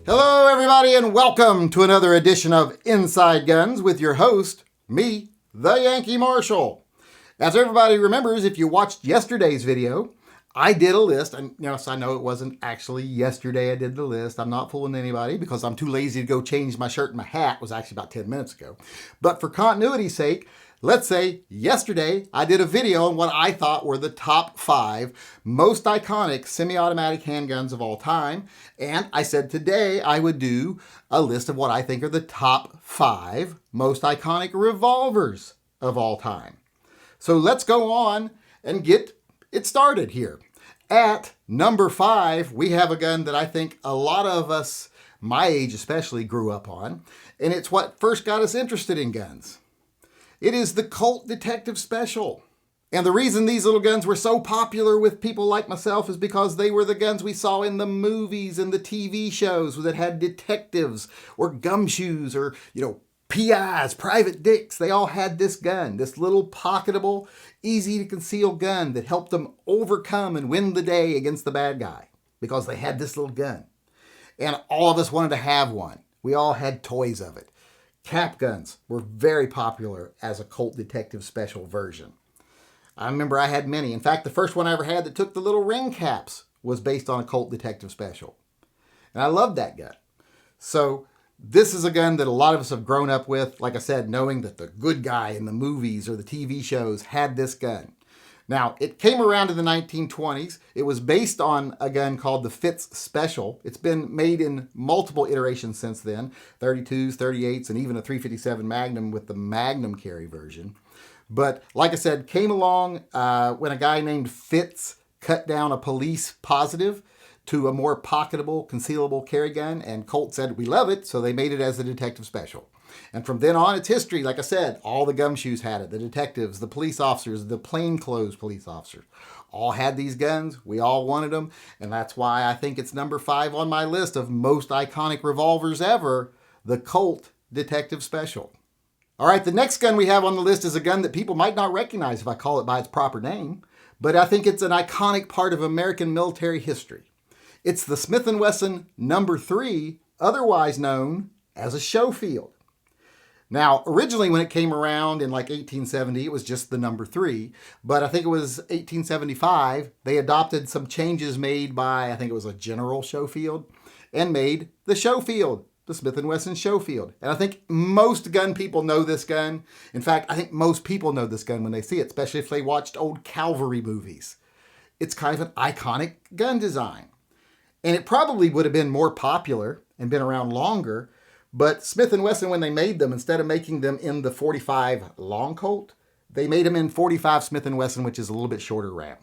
Hello, everybody, and welcome to another edition of Inside Guns with your host, me, the Yankee Marshal. As everybody remembers, if you watched yesterday's video, I did a list, and yes, I know it wasn't actually yesterday I did the list. I'm not fooling anybody because I'm too lazy to go change my shirt and my hat. It was actually about 10 minutes ago. But for continuity's sake, let's say yesterday I did a video on what I thought were the top 5 most iconic semi-automatic handguns of all time. And I said today I would do a list of what I think are the top 5 most iconic revolvers of all time. So let's go on and get it started here. At number 5, we have a gun that I think a lot of us, my age especially, grew up on. And it's what first got us interested in guns. It is the Colt Detective Special. And the reason these little guns were so popular with people like myself is because they were the guns we saw in the movies and the TV shows that had detectives or gumshoes or, PIs, private dicks. They all had this gun, this little pocketable, easy to conceal gun that helped them overcome and win the day against the bad guy because they had this little gun. And all of us wanted to have one. We all had toys of it. Cap guns were very popular as a Colt Detective Special version. I remember I had many. In fact, the first one I ever had that took the little ring caps was based on a Colt Detective Special. And I loved that gun. So this is a gun that a lot of us have grown up with, like I said, knowing that the good guy in the movies or the TV shows had this gun. Now, it came around in the 1920s. It was based on a gun called the Fitz Special. It's been made in multiple iterations since then, 32s, 38s, and even a 357 Magnum with the Magnum carry version. But like I said, came along when a guy named Fitz cut down a police positive to a more pocketable, concealable carry gun, and Colt said, we love it, so they made it as a Detective Special. And from then on, it's history. Like I said, all the gumshoes had it. The detectives, the police officers, the plainclothes police officers all had these guns. We all wanted them. And that's why I think it's number 5 on my list of most iconic revolvers ever, the Colt Detective Special. All right, the next gun we have on the list is a gun that people might not recognize if I call it by its proper name, but I think it's an iconic part of American military history. It's the Smith & Wesson number 3, otherwise known as a Schofield. Now, originally when it came around in like 1870, it was just the number 3. But I think it was 1875, they adopted some changes made by, I think it was a General Schofield, and made the Schofield, the Smith & Wesson Schofield. And I think most gun people know this gun. In fact, I think most people know this gun when they see it, especially if they watched old cavalry movies. It's kind of an iconic gun design. And it probably would have been more popular and been around longer. But Smith & Wesson, when they made them, instead of making them in the 45 long Colt, they made them in 45 Smith & Wesson, which is a little bit shorter round.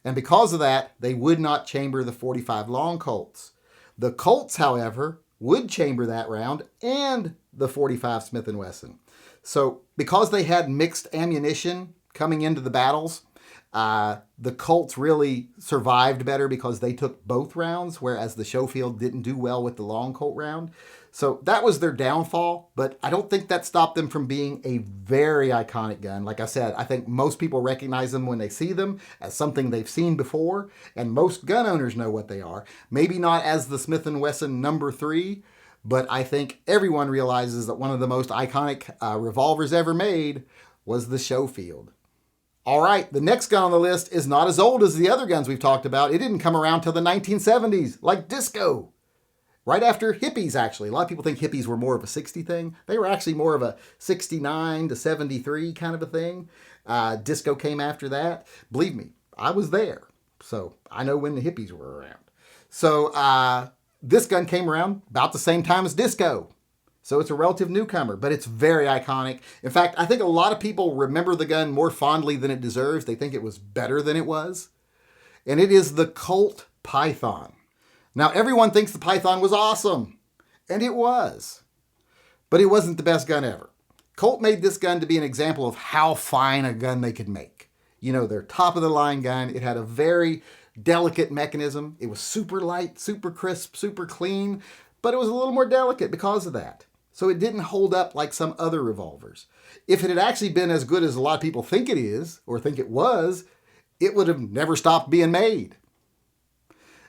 And because of that, they would not chamber the 45 long Colts. The Colts, however, would chamber that round and the 45 Smith & Wesson. So because they had mixed ammunition coming into the battles, the Colts really survived better because they took both rounds, whereas the Schofield didn't do well with the long Colt round. So that was their downfall, but I don't think that stopped them from being a very iconic gun. Like I said, I think most people recognize them when they see them as something they've seen before, and most gun owners know what they are. Maybe not as the Smith & Wesson number 3, but I think everyone realizes that one of the most iconic revolvers ever made was the Schofield. All right, the next gun on the list is not as old as the other guns we've talked about. It didn't come around till the 1970s, like disco. Right after hippies, actually. A lot of people think hippies were more of a 60 thing. They were actually more of a 69 to 73 kind of a thing. Disco came after that. Believe me, I was there. So I know when the hippies were around. So this gun came around about the same time as disco. So it's a relative newcomer, but it's very iconic. In fact, I think a lot of people remember the gun more fondly than it deserves. They think it was better than it was. And it is the Colt Python. Now, everyone thinks the Python was awesome, and it was. But it wasn't the best gun ever. Colt made this gun to be an example of how fine a gun they could make. Their top-of-the-line gun. It had a very delicate mechanism. It was super light, super crisp, super clean, but it was a little more delicate because of that. So it didn't hold up like some other revolvers. If it had actually been as good as a lot of people think it is, or think it was, it would have never stopped being made.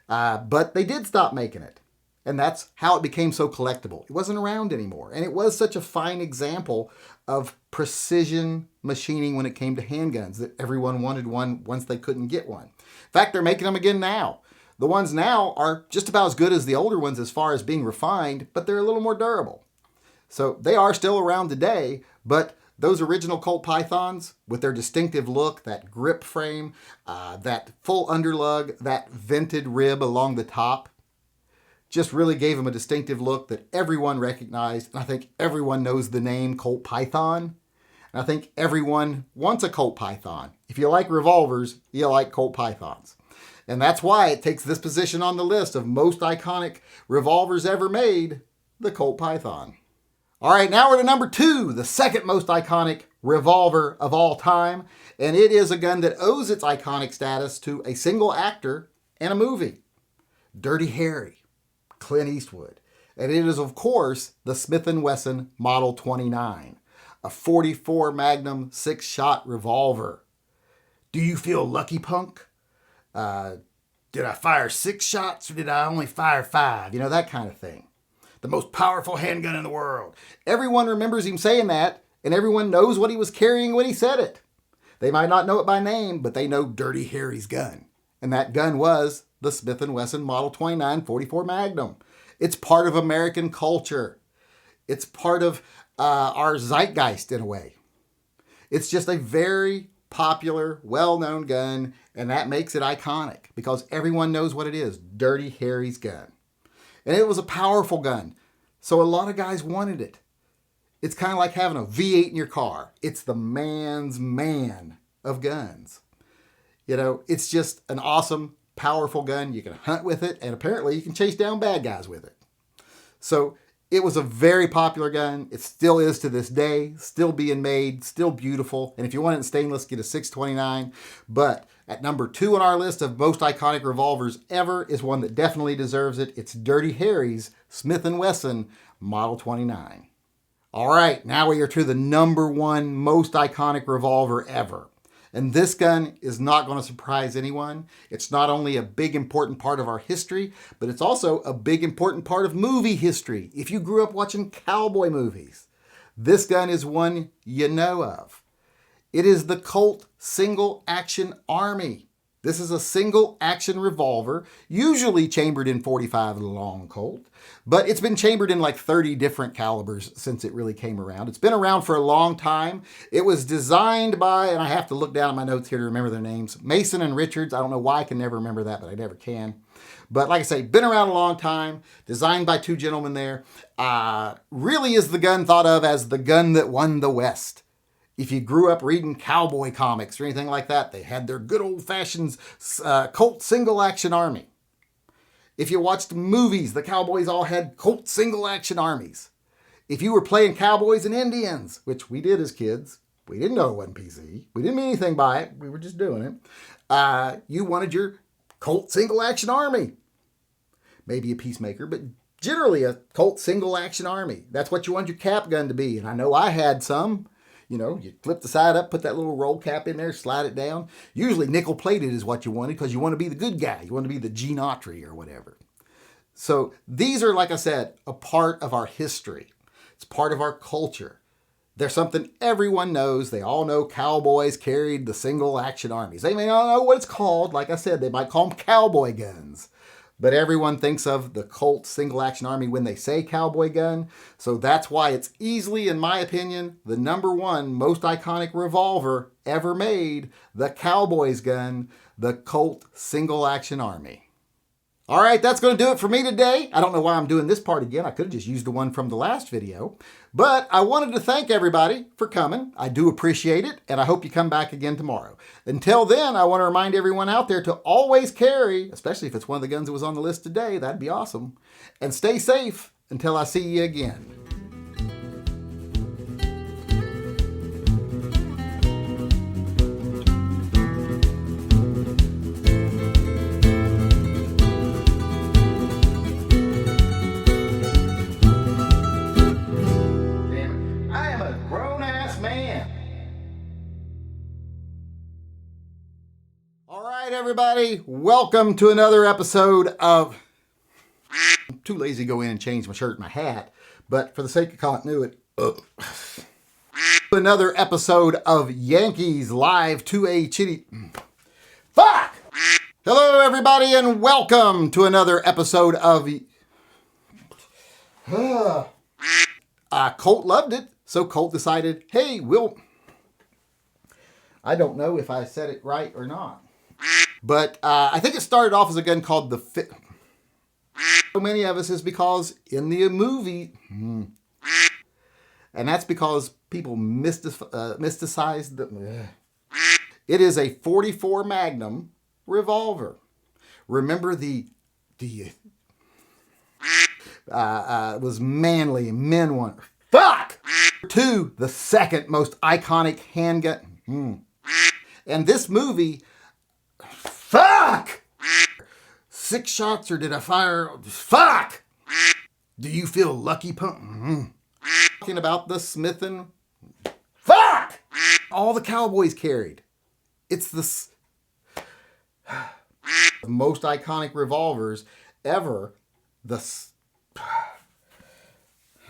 But they did stop making it. And that's how it became so collectible. It wasn't around anymore. And it was such a fine example of precision machining when it came to handguns that everyone wanted one once they couldn't get one. In fact, they're making them again now. The ones now are just about as good as the older ones as far as being refined, but they're a little more durable. So they are still around today, but those original Colt Pythons with their distinctive look, that grip frame, that full underlug, that vented rib along the top, just really gave them a distinctive look that everyone recognized. And I think everyone knows the name Colt Python. And I think everyone wants a Colt Python. If you like revolvers, you like Colt Pythons. And that's why it takes this position on the list of most iconic revolvers ever made, the Colt Python. All right, now we're to number 2, the second most iconic revolver of all time. And it is a gun that owes its iconic status to a single actor and a movie. Dirty Harry, Clint Eastwood. And it is, of course, the Smith & Wesson Model 29, a 44 Magnum 6-shot revolver. Do you feel lucky, punk? Did I fire 6 shots or did I only fire 5? You know, that kind of thing. The most powerful handgun in the world. Everyone remembers him saying that, and everyone knows what he was carrying when he said it. They might not know it by name, but they know Dirty Harry's gun. And that gun was the Smith & Wesson Model 29 44 Magnum. It's part of American culture. It's part of our zeitgeist in a way. It's just a very popular, well-known gun, and that makes it iconic because everyone knows what it is, Dirty Harry's gun. And it was a powerful gun, so a lot of guys wanted it. It's kind of like having a V8 in your car. It's the man's man of guns. You know, it's just an awesome, powerful gun. You can hunt with it, and apparently you can chase down bad guys with it. So it was a very popular gun. It still is to this day, still being made, still beautiful. And if you want it in stainless, get a 629. But at number 2 on our list of most iconic revolvers ever is one that definitely deserves it. It's Dirty Harry's Smith & Wesson Model 29. All right, now we are to the number 1 most iconic revolver ever. And this gun is not going to surprise anyone. It's not only a big important part of our history, but it's also a big important part of movie history. If you grew up watching cowboy movies, this gun is one you know of. It is the Colt Single Action Army. This is a single action revolver, usually chambered in .45 long Colt, but it's been chambered in like 30 different calibers since it really came around. It's been around for a long time. It was designed by, and I have to look down at my notes here to remember their names, Mason and Richards. I don't know why I can never remember that, but I never can. But like I say, been around a long time, designed by 2 gentlemen there. Really is the gun thought of as the gun that won the West. If you grew up reading cowboy comics or anything like that, they had their good old-fashioned Colt Single Action Army. If you watched movies, the cowboys all had Colt Single Action Armies. If you were playing cowboys and Indians, which we did as kids, we didn't know it wasn't PC. We didn't mean anything by it. We were just doing it. You wanted your Colt Single Action Army. Maybe a Peacemaker, but generally a Colt Single Action Army. That's what you want your cap gun to be. And I know I had some. You know, you flip the side up, put that little roll cap in there, slide it down. Usually nickel-plated is what you wanted because you want to be the good guy. You want to be the Gene Autry or whatever. So these are, like I said, a part of our history. It's part of our culture. They're something everyone knows. They all know cowboys carried the single action armies. They may not know what it's called. Like I said, they might call them cowboy guns. But everyone thinks of the Colt Single Action Army when they say cowboy gun. So that's why it's easily, in my opinion, the number 1 most iconic revolver ever made, the cowboy's gun, the Colt Single Action Army. All right, that's going to do it for me today. I don't know why I'm doing this part again. I could have just used the one from the last video. But I wanted to thank everybody for coming. I do appreciate it, and I hope you come back again tomorrow. Until then, I want to remind everyone out there to always carry, especially if it's one of the guns that was on the list today, that'd be awesome. And stay safe until I see you again. Everybody, welcome to another episode of too lazy to go in and change my shirt and my hat. But for the sake of continuity, another episode of Yankees Live to a Chitty. Fuck! Hello, everybody, and welcome to another episode of. Colt loved it, so Colt decided, hey, I don't know if I said it right or not. But I think it started off as a gun called the Fit. So many of us is because in the movie, and that's because people mysticized the. It is a .44 Magnum revolver. Remember was manly, men want. Fuck! 2, the second most iconic handgun. And this movie, fuck! 6 shots or did I fire? Fuck! Do you feel lucky, punk? Talking about the Smith and. Fuck! All the cowboys carried. It's the most iconic revolvers ever. Oh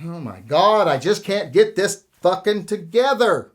my God, I just can't get this fucking together.